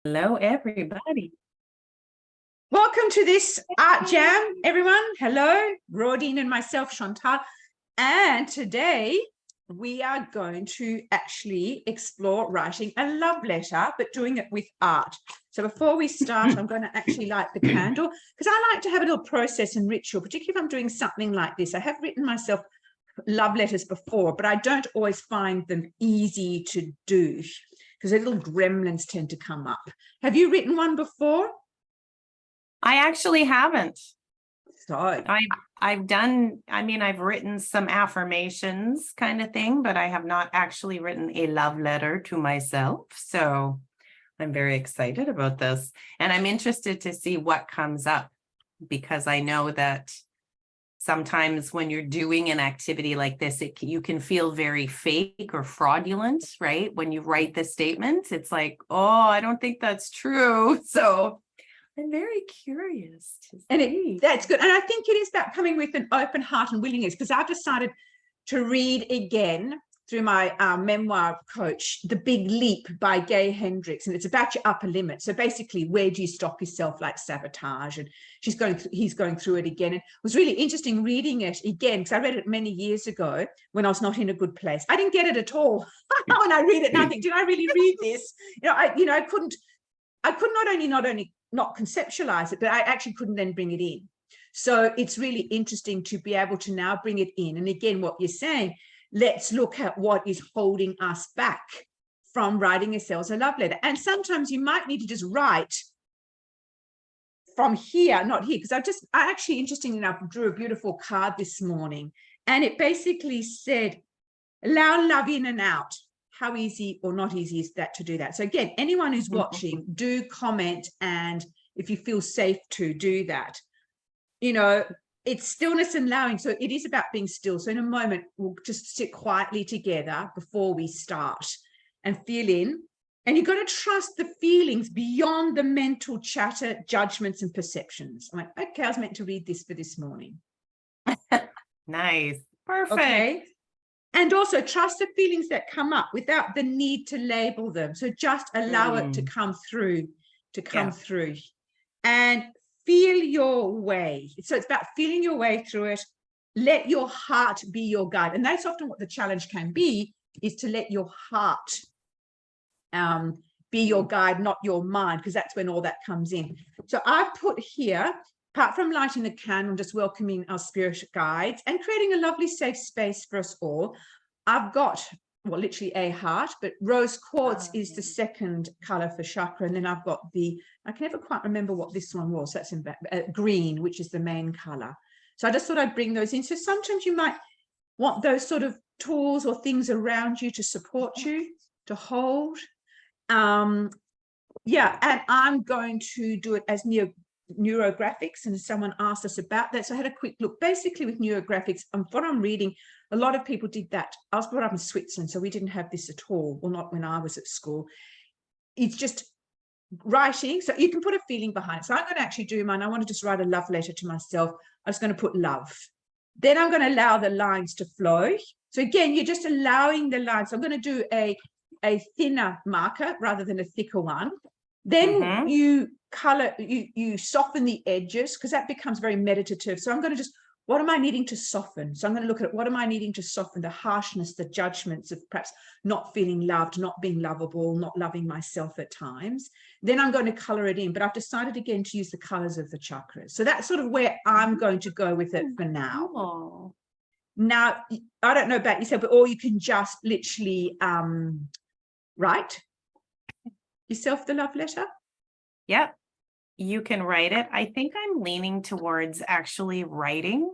Hello, everybody. Welcome to this art jam, everyone. Hello, Rodine and myself, Chantal. And today we are going to actually explore writing a love letter, but doing it with art. So before we start, I'm going to actually light the candle because I like to have a little process and ritual, particularly if I'm doing something like this. I have written myself love letters before, but I don't always find them easy to do because the little gremlins tend to come up. Have you written one before? I actually haven't. So I've done, I've written some affirmations kind of thing, but I have not actually written a love letter to myself. So I'm very excited about this. And I'm interested to see what comes up, because I know that sometimes when you're doing an activity like this, you can feel very fake or fraudulent, right? When you write the statement, it's like, oh, I don't think that's true. So I'm very curious to see. That's good. And I think it is that coming with an open heart and willingness, because I've decided to read again through my memoir coach, The Big Leap by Gay Hendricks. And it's about your upper limit. So basically, where do you stop yourself, like sabotage? And he's going through it again. And it was really interesting reading it again, because I read it many years ago when I was not in a good place. I didn't get it at all. When I read it, and I think, did I really read this? I could not only not conceptualize it, but I actually couldn't then bring it in. So it's really interesting to be able to now bring it in. And again, what you're saying, let's look at what is holding us back from writing ourselves a love letter. And sometimes you might need to just write from here, not here, because I actually, interestingly enough, drew a beautiful card this morning. And it basically said, allow love in and out. How easy or not easy is that to do that? So again, anyone who's watching, do comment, and if you feel safe to do that. It's stillness and allowing. So it is about being still. So in a moment, we'll just sit quietly together before we start and feel in. And you've got to trust the feelings beyond the mental chatter, judgments, and perceptions. I'm like, okay, I was meant to read this for this morning. Nice. Perfect. Okay. And also trust the feelings that come up without the need to label them. So just allow it to come through, through. And feel your way. So it's about feeling your way through it. Let your heart be your guide. And that's often what the challenge can be, is to let your heart be your guide, not your mind, because that's when all that comes in. So I've put here, apart from lighting the candle, just welcoming our spirit guides and creating a lovely safe space for us all, I've got, well, literally a heart, but rose quartz is the second color for chakra. And then I've got I can never quite remember what this one was. That's in green, which is the main color. So I just thought I'd bring those in. So sometimes you might want those sort of tools or things around you to support you, to hold. And I'm going to do it as neurographics, and someone asked us about that, so I had a quick look. Basically with neurographics, what I'm reading, a lot of people did that. I was brought up in Switzerland, so we didn't have this at all, well, not when I was at school. It's just writing, so you can put a feeling behind it. So I'm going to actually do mine. I want to just write a love letter to myself. I'm just going to put love, then I'm going to allow the lines to flow. So again, you're just allowing the lines. So I'm going to do a thinner marker rather than a thicker one. Then you color, you soften the edges, because that becomes very meditative. So I'm going to just, what am I needing to soften? So I'm going to look at what am I needing to soften? The harshness, the judgments of perhaps not feeling loved, not being lovable, not loving myself at times. Then I'm going to color it in, but I've decided again to use the colors of the chakras. So that's sort of where I'm going to go with it for now. Oh. Now, I don't know about yourself, or you can just literally write yourself the love letter. Yep, you can write it. I think I'm leaning towards actually writing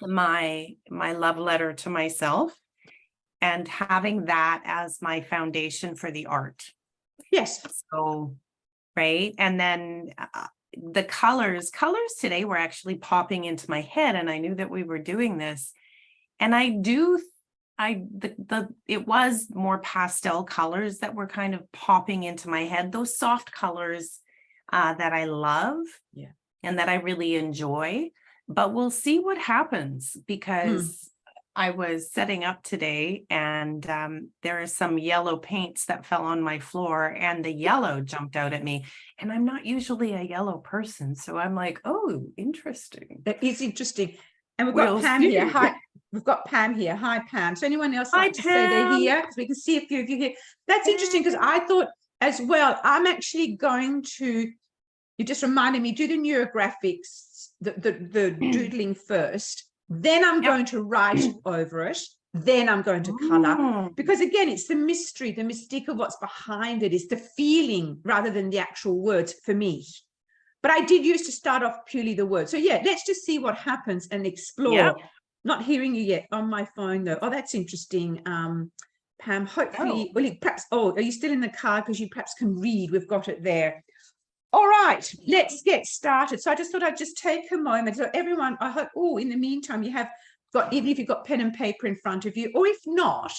my love letter to myself and having that as my foundation for the art. Yes. So, right. And then the colors today were actually popping into my head, and I knew that we were doing this. And it was more pastel colors that were kind of popping into my head, those soft colors that I love and that I really enjoy. But we'll see what happens, because I was setting up today and there are some yellow paints that fell on my floor and the yellow jumped out at me. And I'm not usually a yellow person. So I'm like, oh, interesting. That is interesting. And we've got We'll Pam here. see. Hi. We've got Pam here. Hi, Pam. So anyone else Hi, like to say they're Pam. here? Because we can see a few of you here. That's interesting because I thought as well, I'm actually going to, you just reminded me, do the neurographics, the doodling first. Then I'm Yep. going to write over it. Then I'm going to color. Mm. Because again, it's the mystery, the mystique of what's behind it. It's the feeling rather than the actual words for me. But I did used to start off purely the words. So yeah, let's just see what happens and explore. Yep. Not hearing you yet on my phone though. Oh, that's interesting. Pam, hopefully, well, perhaps, are you still in the car? Because you perhaps can read. We've got it there. All right, let's get started. So I just thought I'd just take a moment. So everyone, I hope, in the meantime, you have got, even if you've got pen and paper in front of you, or if not,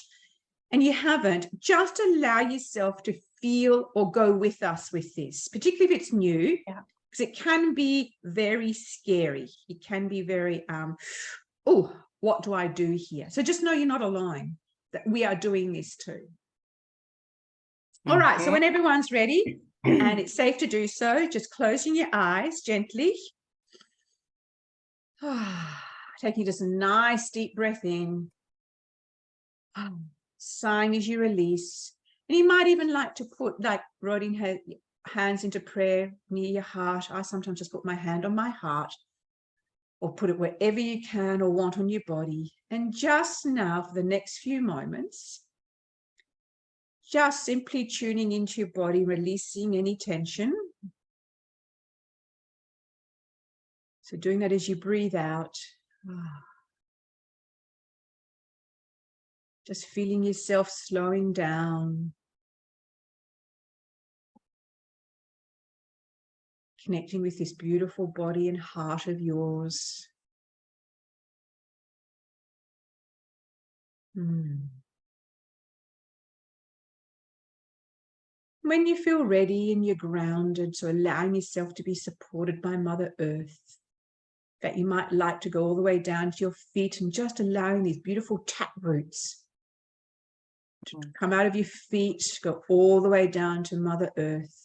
and you haven't, just allow yourself to feel or go with us with this, particularly if it's new, because it can be very scary. It can be very, what do I do here? So just know you're not alone, that we are doing this too. All right, so when everyone's ready, and it's safe to do so, just closing your eyes gently. Taking just a nice deep breath in. Sighing as you release. And you might even like to put, like Rodine had hands into prayer near your heart. I sometimes just put my hand on my heart or put it wherever you can or want on your body. And just now, for the next few moments, just simply tuning into your body, releasing any tension. So doing that as you breathe out. Just feeling yourself slowing down. Connecting with this beautiful body and heart of yours. When you feel ready and you're grounded, so allowing yourself to be supported by Mother Earth, that you might like to go all the way down to your feet and just allowing these beautiful tap roots to come out of your feet, go all the way down to Mother Earth.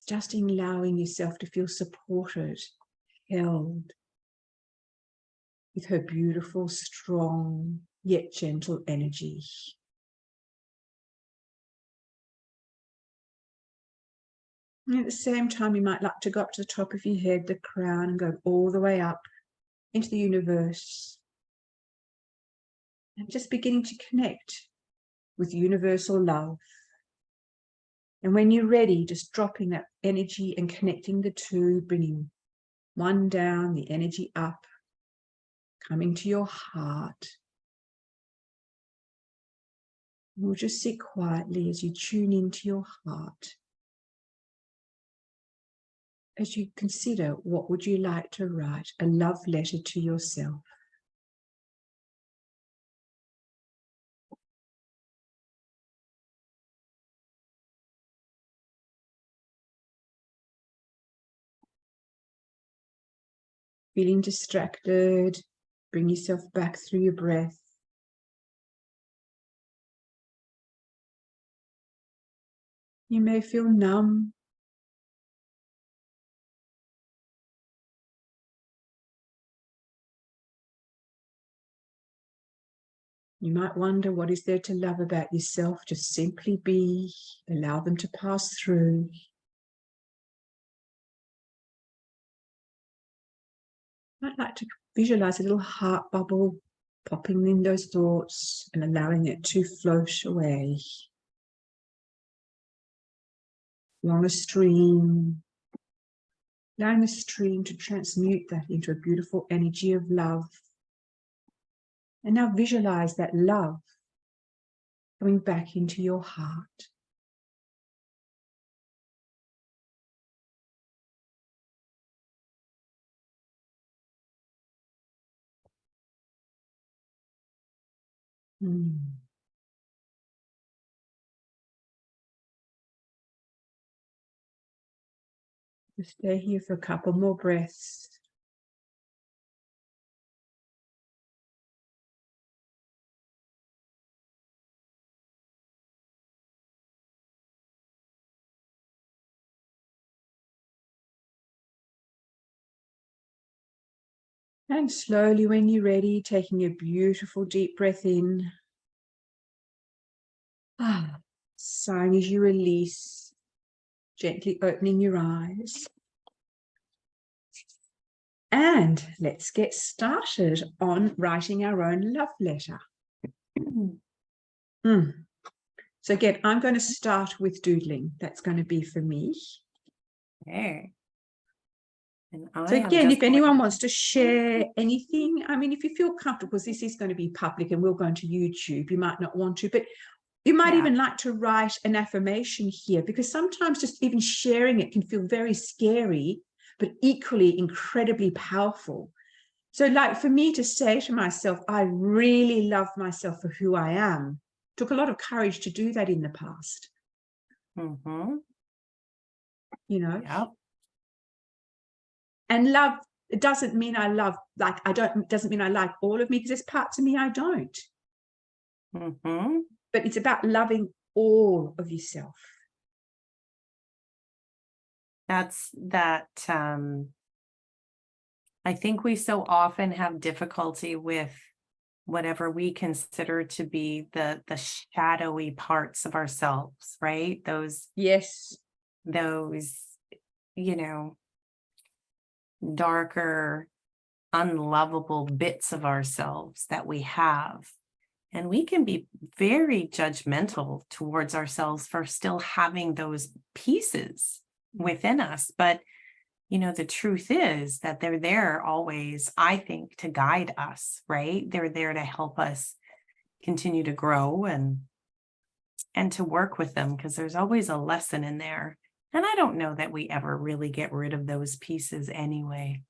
Just allowing yourself to feel supported, held with her beautiful, strong, yet gentle energy. And at the same time, you might like to go up to the top of your head, the crown, and go all the way up into the universe. And just beginning to connect with universal love. And when you're ready, just dropping that energy and connecting the two, bringing one down, the energy up, coming to your heart. We'll just sit quietly as you tune into your heart. As you consider, what would you like to write? A love letter to yourself. Feeling distracted, bring yourself back through your breath. You may feel numb. You might wonder, what is there to love about yourself? Just simply be, allow them to pass through. I'd like to visualize a little heart bubble popping in those thoughts and allowing it to float away. Along a stream, allowing the stream to transmute that into a beautiful energy of love. And now visualize that love coming back into your heart. Just stay here for a couple more breaths. And slowly, when you're ready, taking a beautiful deep breath in. Sighing as you release, gently opening your eyes. And let's get started on writing our own love letter. So again, I'm going to start with doodling. That's going to be for me. Okay. And So I am again, just if anyone wants to share anything, I mean, if you feel comfortable, because this is going to be public and we'll go into YouTube, you might not want to, but you might even like to write an affirmation here, because sometimes just even sharing it can feel very scary, but equally incredibly powerful. So like for me to say to myself, I really love myself for who I am, took a lot of courage to do that in the past. You know? Yep. And love, it doesn't mean I love, like doesn't mean I like all of me, because there's parts of me I don't. But it's about loving all of yourself. That's that. I think we so often have difficulty with whatever we consider to be the shadowy parts of ourselves, right? Those, you know, darker, unlovable bits of ourselves that we have. And we can be very judgmental towards ourselves for still having those pieces within us. But, you know, the truth is that they're there always, I think, to guide us, right? They're there to help us continue to grow and to work with them, because there's always a lesson in there. And I don't know that we ever really get rid of those pieces anyway.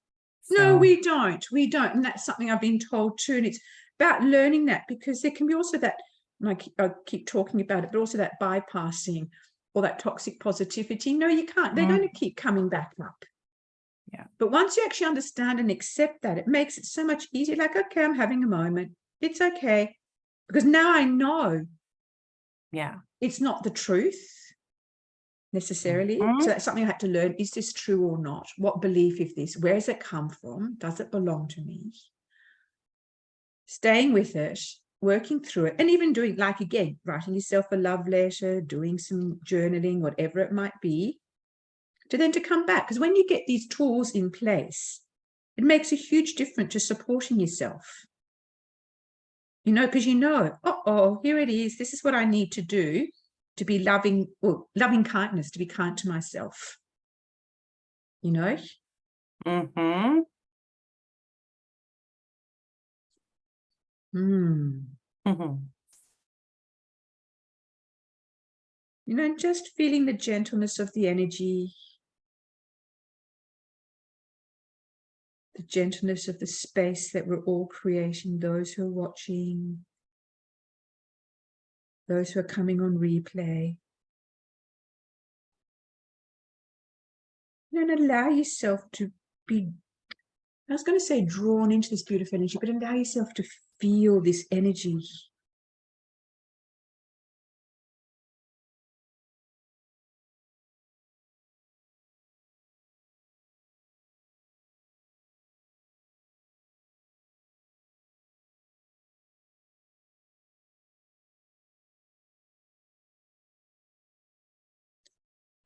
No, we don't. We don't. And that's something I've been told too. And it's about learning that, because there can be also that, and I keep talking about it, but also that bypassing or that toxic positivity. No, you can't. They're going to keep coming back up. Yeah. But once you actually understand and accept that, it makes it so much easier. Like, okay, I'm having a moment. It's okay. Because now I know. Yeah. It's not the truth necessarily. So that's something I had to learn. Is this true or not? What belief is this? Where does it come from? Does it belong to me? Staying with it, working through it, and even doing, like, again, writing yourself a love letter, doing some journaling, whatever it might be, to then to come back. Because when you get these tools in place, it makes a huge difference to supporting yourself. You know, because you know, oh, here it is. This is what I need to do to be loving, or loving kindness, to be kind to myself. You know? You know, just feeling the gentleness of the energy, the gentleness of the space that we're all creating, those who are watching, those who are coming on replay. And allow yourself to be, I was going to say drawn into this beautiful energy, but allow yourself to feel this energy.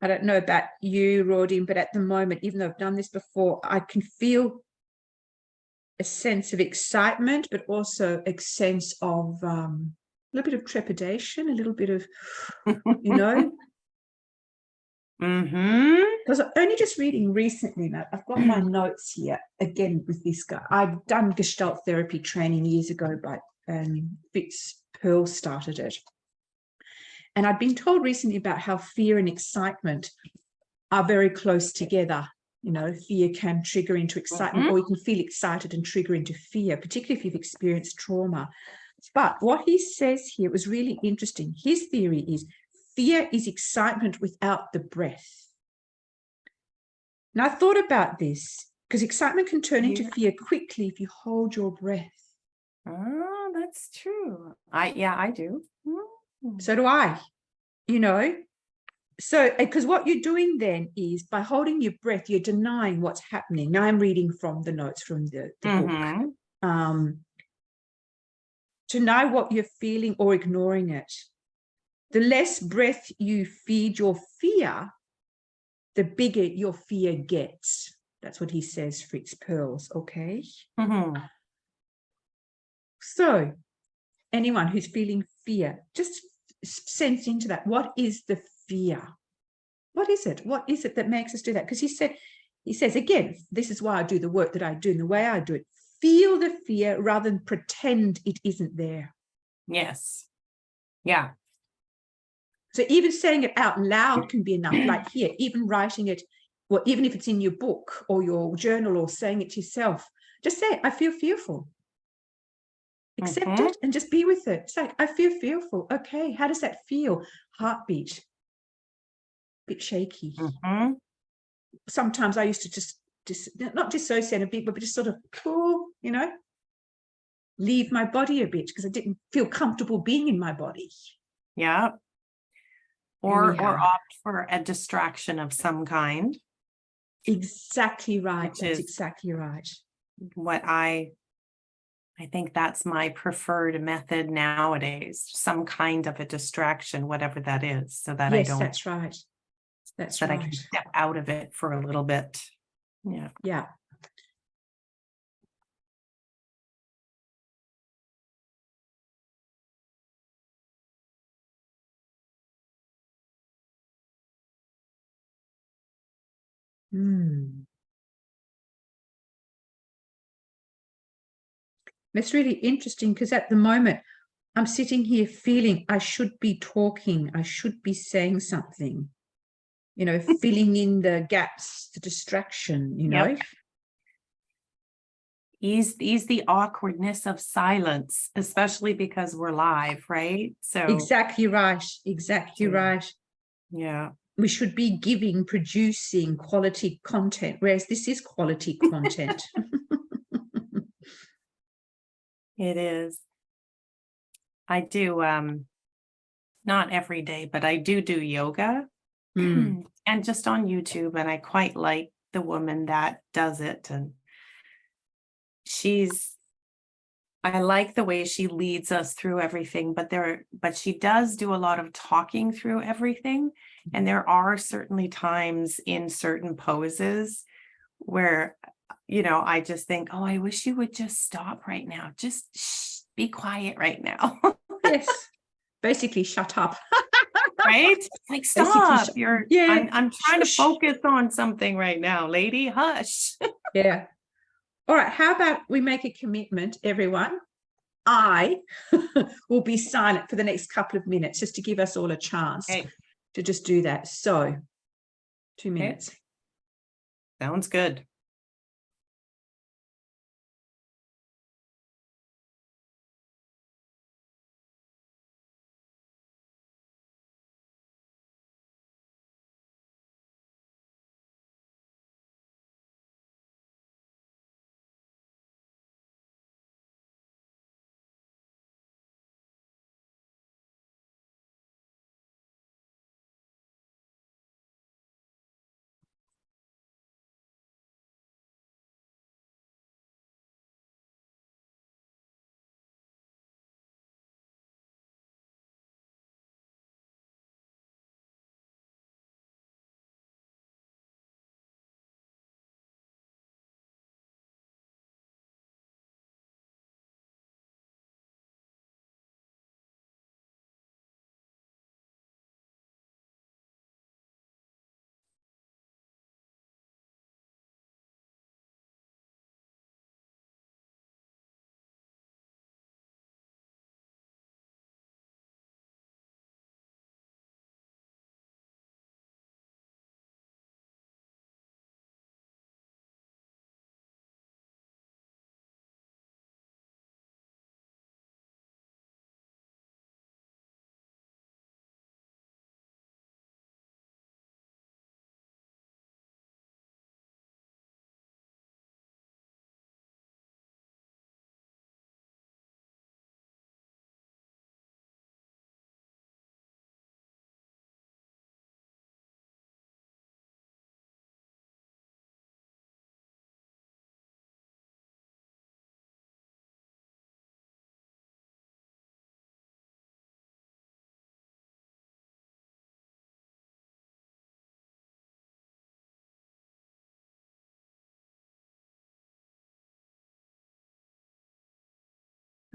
I don't know about you, Rodine, but at the moment, even though I've done this before, I can feel a sense of excitement, but also a sense of a little bit of trepidation, a little bit of, you know. Because I'm only just reading recently, now I've got my notes here again with this guy. I've done Gestalt therapy training years ago, but Fitz Pearl started it. And I've been told recently about how fear and excitement are very close together. You know, fear can trigger into excitement, or you can feel excited and trigger into fear, particularly if you've experienced trauma. But what he says here was really interesting. His theory is fear is excitement without the breath. Now, I thought about this, because excitement can turn into fear quickly if you hold your breath. Oh, that's true. I do. So do I, you know. So, because what you're doing then is by holding your breath, you're denying what's happening. Now I'm reading from the notes from the book. To know what you're feeling or ignoring it. The less breath you feed your fear, the bigger your fear gets. That's what he says, Fritz Perls, okay? So anyone who's feeling fear, just sense into that. What is the fear? What is it? What is it that makes us do that? Because he says, again, this is why I do the work that I do and the way I do it. Feel the fear rather than pretend it isn't there. Yes. Yeah. So even saying it out loud can be enough. Like here, even writing it, well, even if it's in your book or your journal or saying it to yourself, just say, I feel fearful. Accept it and just be with it. It's like, I feel fearful. Okay, how does that feel? Heartbeat, bit shaky. Sometimes I used to just not dissociate a bit, but just sort of cool, you know, leave my body a bit because I didn't feel comfortable being in my body. Yeah. Or opt for a distraction of some kind. Exactly right. That's exactly right. What I think that's my preferred method nowadays, some kind of a distraction, whatever that is, so that I don't. That's right. That's right. I can step out of it for a little bit. Yeah. Yeah. It's really interesting because at the moment I'm sitting here feeling I should be talking, I should be saying something, you know, filling in the gaps, the distraction, you know. Ease the awkwardness of silence, especially because we're live, right? So exactly right. Exactly right. Yeah. We should be giving, producing quality content, whereas this is quality content. It is. I do, not every day, but I do yoga and just on YouTube. And I quite like the woman that does it. And I like the way she leads us through everything, but she does do a lot of talking through everything. And there are certainly times in certain poses where, you know, I just think, oh, I wish you would just stop right now. Just be quiet right now. Yes. Basically, shut up. Right? Like, stop. I'm trying to focus on something right now, lady. Hush. Yeah. All right. How about we make a commitment, everyone? I will be silent for the next couple of minutes just to give us all a chance to just do that. So 2 minutes. Sounds good.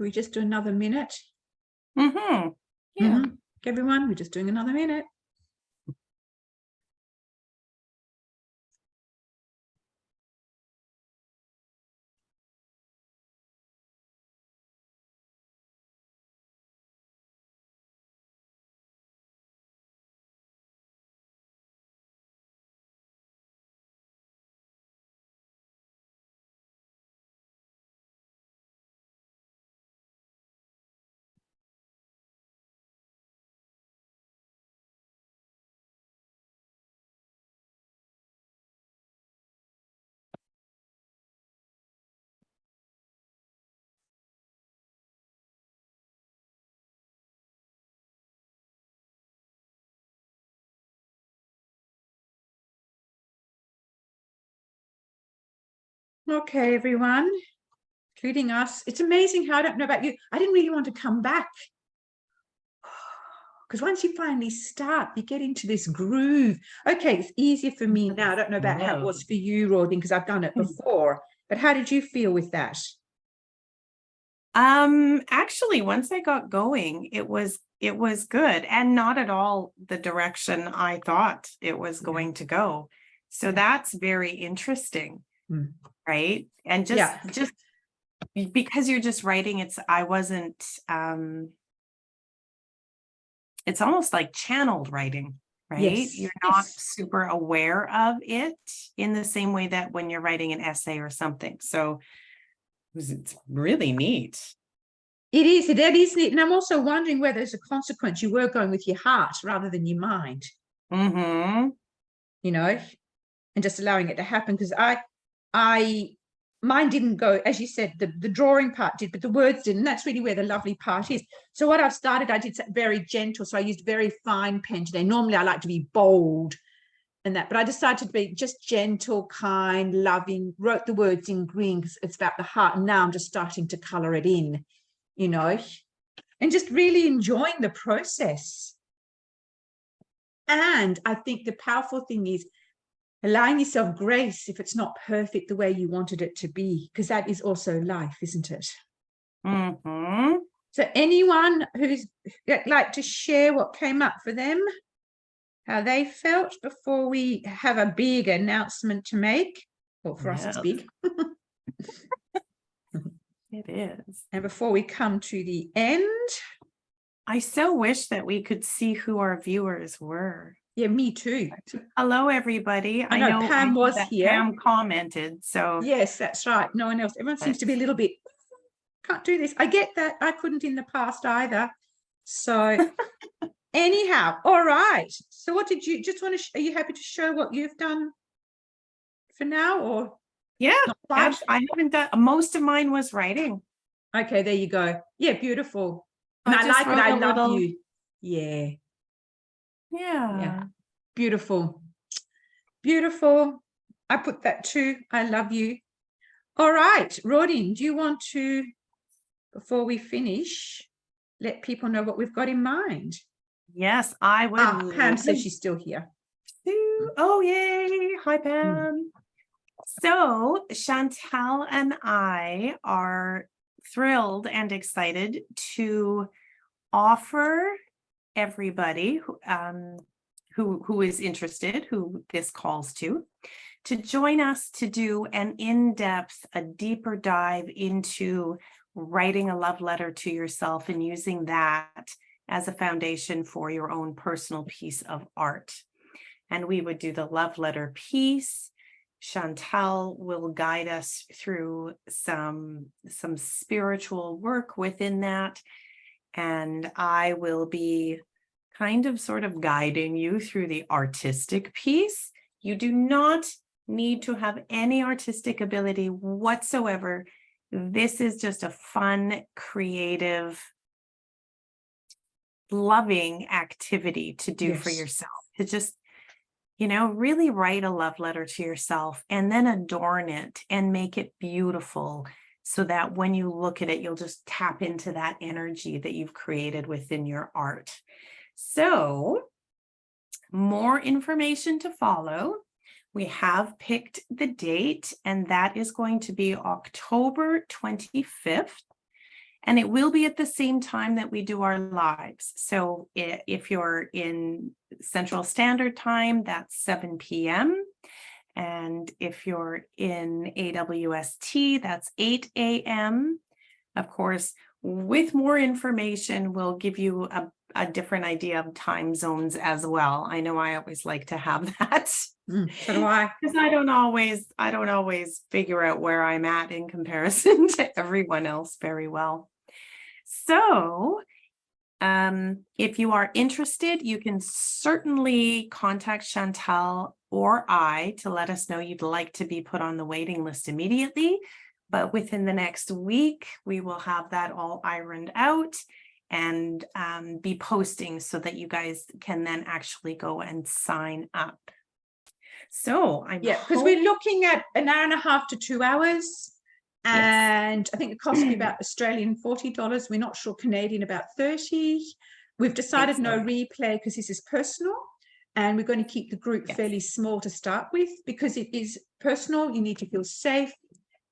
we just do another minute? Yeah. Everyone, we're just doing another minute. Okay, everyone, including us. It's amazing how I don't know about you. I didn't really want to come back because once you finally start, you get into this groove. Okay, it's easier for me now. I don't know about how it was for you, Rodine, because I've done it before. But how did you feel with that? Actually, once I got going, it was good and not at all the direction I thought it was going to go. So that's very interesting. Right. And just because you're just writing, it's almost like channeled writing, right? Yes. You're not super aware of it in the same way that when you're writing an essay or something. So it's really neat. It is neat. And I'm also wondering whether there's a consequence you were going with your heart rather than your mind. You know, and just allowing it to happen, because mine didn't go, as you said, the drawing part did, but the words didn't. That's really where the lovely part is. So what I've started, I did very gentle. So I used very fine pen today. Normally I like to be bold and that, but I decided to be just gentle, kind, loving, wrote the words in green because it's about the heart. And now I'm just starting to color it in, you know, and just really enjoying the process. And I think the powerful thing is allowing yourself grace if it's not perfect the way you wanted it to be, because that is also life, isn't it? So anyone who's like to share what came up for them, how they felt before we have a big announcement to make? Well, for us, it's big. It is. And before we come to the end, I so wish that we could see who our viewers were. Yeah, me too. Hello, everybody. I know Pam was here. Pam commented. So yes, that's right. No one else. Everyone seems to be a little bit, can't do this. I get that. I couldn't in the past either. So anyhow, all right. So what did you just want to, are you happy to show what you've done for now, or? Yeah, I haven't done, most of mine was writing. Okay, there you go. Yeah, beautiful. And I like it. I love you. Yeah. Yeah. Beautiful. Beautiful. I put that too. I love you. All right, Rodine, do you want to, before we finish, let people know what we've got in mind? Yes, I would. Pam says she's still here. Oh, yay. Hi, Pam. So Chantal and I are thrilled and excited to offer everybody who is interested, who this calls to join us to do an in-depth, a deeper dive into writing a love letter to yourself and using that as a foundation for your own personal piece of art. And we would do the love letter piece. Chantal will guide us through some spiritual work within that. And I will be kind of sort of guiding you through the artistic piece. You do not need to have any artistic ability whatsoever. This is just a fun, creative, loving activity to do for yourself. To just, really write a love letter to yourself and then adorn it and make it beautiful so that when you look at it, you'll just tap into that energy that you've created within your art. So, more information to follow. We have picked the date, and that is going to be October 25th. And it will be at the same time that we do our lives. So if you're in Central Standard Time, that's 7 p.m. And if you're in AWST, that's 8 a.m. Of course, with more information, we'll give you a different idea of time zones as well. I know I always like to have that. So do I. Because I don't always figure out where I'm at in comparison to everyone else very well. So if you are interested, you can certainly contact Chantal or I to let us know you'd like to be put on the waiting list immediately. But within the next week, we will have that all ironed out and be posting so that you guys can then actually go and sign up. So because we're looking at an hour and a half to 2 hours. And yes. I think it costs me about Australian $40. We're not sure Canadian, about 30. We've decided no replay because this is personal. And we're going to keep the group fairly small to start with because it is personal. You need to feel safe,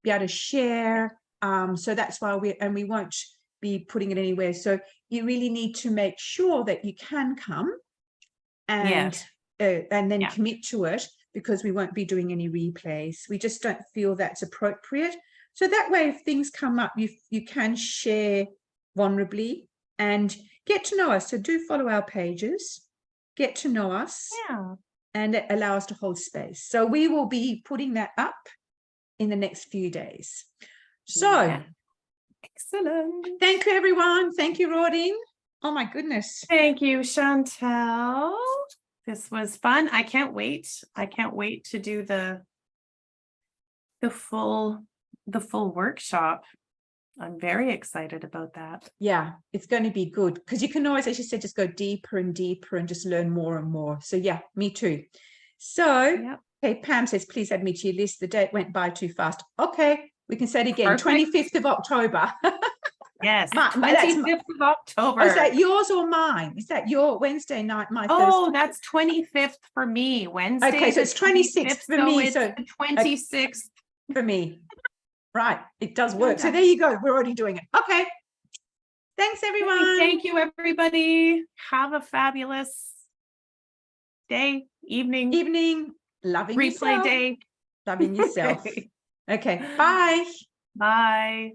be able to share. So that's why we won't be putting it anywhere. So you really need to make sure that you can come and then commit to it, because we won't be doing any replays. We just don't feel that's appropriate. So that way, if things come up, you can share vulnerably and get to know us. So do follow our pages, get to know us, and allow us to hold space. So we will be putting that up in the next few days. So excellent. Thank you, everyone. Thank you, Rodine. Oh my goodness. Thank you, Chantal. This was fun. I can't wait. I can't wait to do the full workshop. I'm very excited about that. Yeah, it's going to be good because you can always, as you said, just go deeper and deeper and just learn more and more. So yeah, me too. So, okay, Pam says, please add me to your list. The date went by too fast. Okay, we can say it again. Perfect. 25th of October. Yes, 25th of October. Oh, is that yours or mine? Is that your Wednesday night? My Thursday? That's 25th for me. Wednesday. Okay, so it's 26th for me. So it's 26th for me. Right, it does work. So there you go. We're already doing it. Okay. Thanks, everyone. Thank you, everybody. Have a fabulous day, evening. Loving replay yourself. Day. Loving yourself. Okay. Bye. Bye.